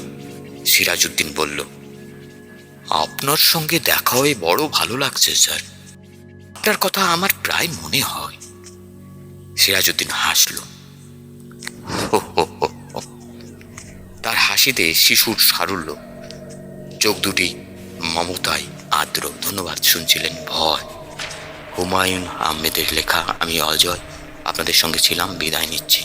সিরাজউদ্দিন বলল, আপনার সঙ্গে দেখা হয়ে বড় ভালো লাগছে স্যার। আপনার কথা আমার প্রায় মনে হয়। সিরাজউদ্দিন হাসল। হো হো হো হো। তার হাসিতে শিশুর সারল্য, চোখ দুটি মমতায় আর্দ্র। ধন্যবাদ। শুনছিলেন ভয়, হুমায়ুন আহমেদের লেখা। আমি অজয় আপনাদের সঙ্গে ছিলাম। বিদায় নিচ্ছি।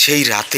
সেই রাতে